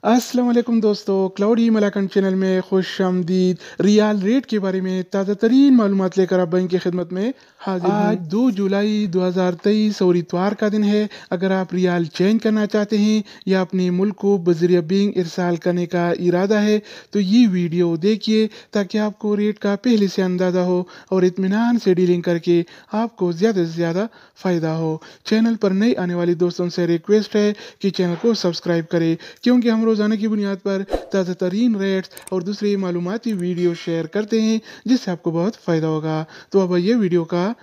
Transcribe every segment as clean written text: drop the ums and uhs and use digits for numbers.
अस्सलाम वालेकुम दोस्तों, क्लाउडी मलाकन चैनल में खुश आमदीद। रियाल रेट के बारे में ताज़ा तरीन मालूमात लेकर आप बैंक की खिदमत में हाजिर हूँ। आज 2 जुलाई 2023 और इतवार का दिन है। अगर आप रियाल चेंज करना चाहते हैं या अपने मुल्क को बज़रिया बैंक इरसाल करने का इरादा है तो ये वीडियो देखिए ताकि आपको रेट का पहले से अंदाज़ा हो और इत्मीनान से डीलिंग करके आपको ज़्यादा से ज़्यादा फ़ायदा हो। चैनल पर नए आने वाले दोस्तों से रिक्वेस्ट है कि चैनल को सब्सक्राइब करें, क्योंकि हम रोज़ाना की बुनियाद पर ताज़ा तरीन रेट्स और दूसरी मालूमाती वीडियो शेयर करते हैं जिससे आपको बहुत फ़ायदा होगा। तो अब ये वीडियो का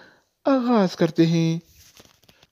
आगाज़ करते हैं।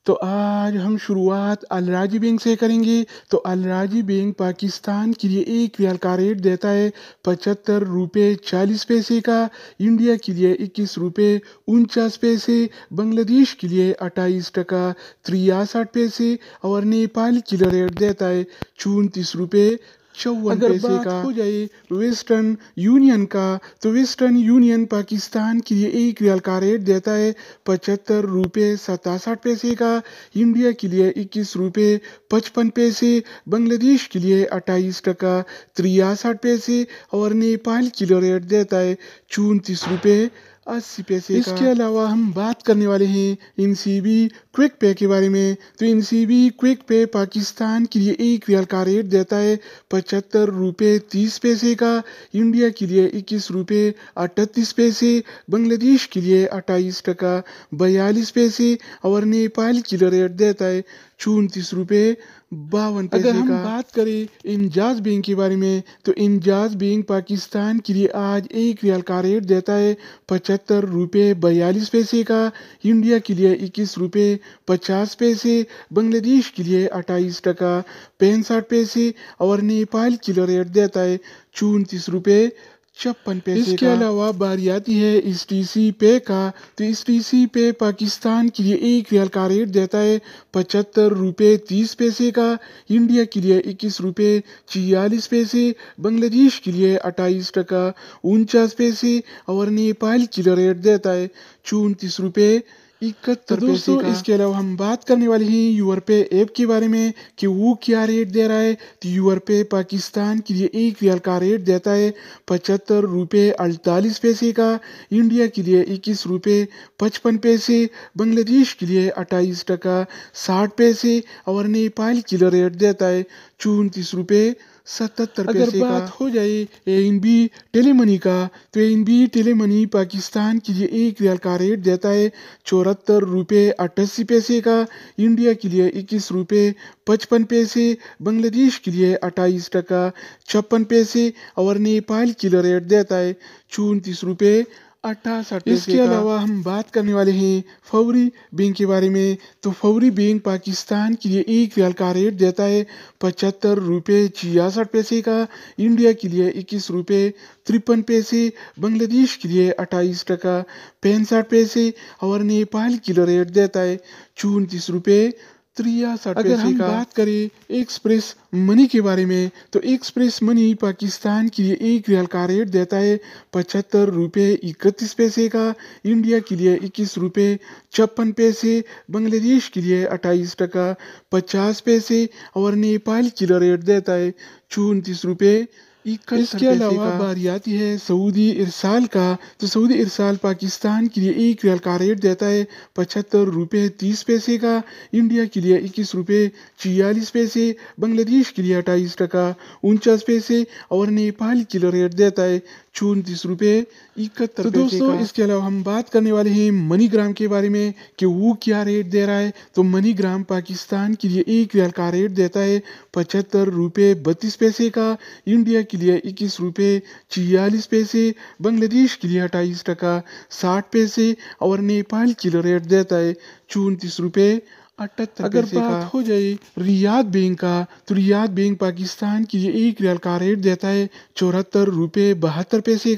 तो आज हम शुरुआत अल राजी बैंक से करेंगे। तो अल राजी बैंक पाकिस्तान के लिए 1 रियाल का रेट देता है 75 रुपये 40 पैसे का, इंडिया के लिए 21 रुपये 49 पैसे, बांग्लादेश के लिए 28 टका 63 पैसे और नेपाल के लिए रेट देता है 34 रुपये 54 पैसे का। हो जाए वेस्टर्न यूनियन का, तो वेस्टर्न यूनियन पाकिस्तान के लिए 1 रियाल का रेट देता है 75 रुपये 67 पैसे का, इंडिया के लिए 21 रुपये 55 पैसे, बांग्लादेश के लिए 28 टका 63 पैसे और नेपाल के लिए रेट देता है 34 रुपये 80 पैसे का। इसके अलावा हम बात करने वाले हैं इनसीबी क्विक पे के बारे में। तो इनसीबी क्विक पे पाकिस्तान के लिए 1 रियाल का रेट देता है 75 रुपये 30 पैसे का, इंडिया के लिए 21 रुपये 38 पैसे, बांग्लादेश के लिए 28 टका 42 पैसे और नेपाल के लिए रेट देता है 34 रुपये 52 पैसे। अगर हम बात करें इंजाज बैंक के बारे में, तो इंजाज बैंक पाकिस्तान के लिए आज 1 रियाल का रेट देता है 75 रुपये 42 पैसे का, इंडिया के लिए 21 रुपये 50 पैसे, बांग्लादेश के लिए 28 टका 65 पैसे और नेपाल के लिए रेट देता है 34 रुपये 56 पैसे। इसके अलावा बारी आती है STC पे का। तो STC पे पाकिस्तान के लिए 1 रियाल का रेट देता है 75 रुपये 30 पैसे का, इंडिया के लिए 21 रुपये 46 पैसे, बांग्लादेश के लिए 28 टका 49 पैसे और नेपाल के लिए रेट देता है 34 रुपये 71 पैसे का। इसके अलावा हम बात करने वाले हैं यूरपे ऐप के बारे में कि वो क्या रेट दे रहा है। तो यूरपे पाकिस्तान के लिए 1 रियाल का रेट देता है 75 रुपये 48 पैसे का, इंडिया के लिए 21 रुपये 55 पैसे, बांग्लादेश के लिए 28 टका 60 पैसे और नेपाल के लिए रेट देता है 34 रुपये 77 पैसे का। अगर बात हो जाए ANB टेलीमनी का, तो ANB टेलीमनी पाकिस्तान के लिए 1 रियाल का रेट देता है 74 रुपये 88 पैसे का, इंडिया के लिए 21 रुपये 55 पैसे, बांग्लादेश के लिए 28 टका 56 पैसे और नेपाल के लिए रेट देता है 34 रुपये 68 पैसे। इसके अलावा हम बात करने वाले हैं फौरी बैंक के बारे में। तो फौरी बैंक पाकिस्तान के लिए 1 रियाल का रेट देता है 75 रुपये 66 पैसे का, इंडिया के लिए 21 रुपये 53 पैसे, बांग्लादेश के लिए 28 टका 65 पैसे और नेपाल के लिए रेट देता है 34 रुपये 63 पैसे। अगर हम बात करें एक्सप्रेस मनी के बारे में, तो एक्सप्रेस मनी पाकिस्तान के लिए 1 रियाल का रेट देता है 75 रुपये 31 पैसे का, इंडिया के लिए 21 रुपये 56 पैसे, बांग्लादेश के लिए 28 टका 50 पैसे और नेपाल के लिए रेट देता है 34 रुपये 71। इसके अलावा बारी आती है सऊदी इरसाल का। तो सऊदी इरसाल पाकिस्तान के लिए 1 रियाल का रेट देता है 75 रुपये 30 पैसे का, इंडिया के लिए 21 रुपये 46 पैसे, बांग्लादेश के लिए 28 टका 49 पैसे और नेपाल के लिए रेट देता है 34 रुपये 71 पैसे। दोस्तों इसके अलावा हम बात करने वाले हैं मनीग्राम के बारे में कि वो क्या रेट दे रहा है। तो मनीग्राम पाकिस्तान के लिए 1 रियाल का रेट देता है 75 रुपये 32 पैसे का, इंडिया के लिए 21 रुपये 46 पैसे, बांग्लादेश के लिए 28 टका 60 पैसे और नेपाल के लिए रेट देता है 34 रुपये 78। अगर बात हो जाए रियाद बैंक का, तो रियाद बैंक पाकिस्तान के लिए 1 रियाल का रेट देता है 74 रुपये 72 पैसे।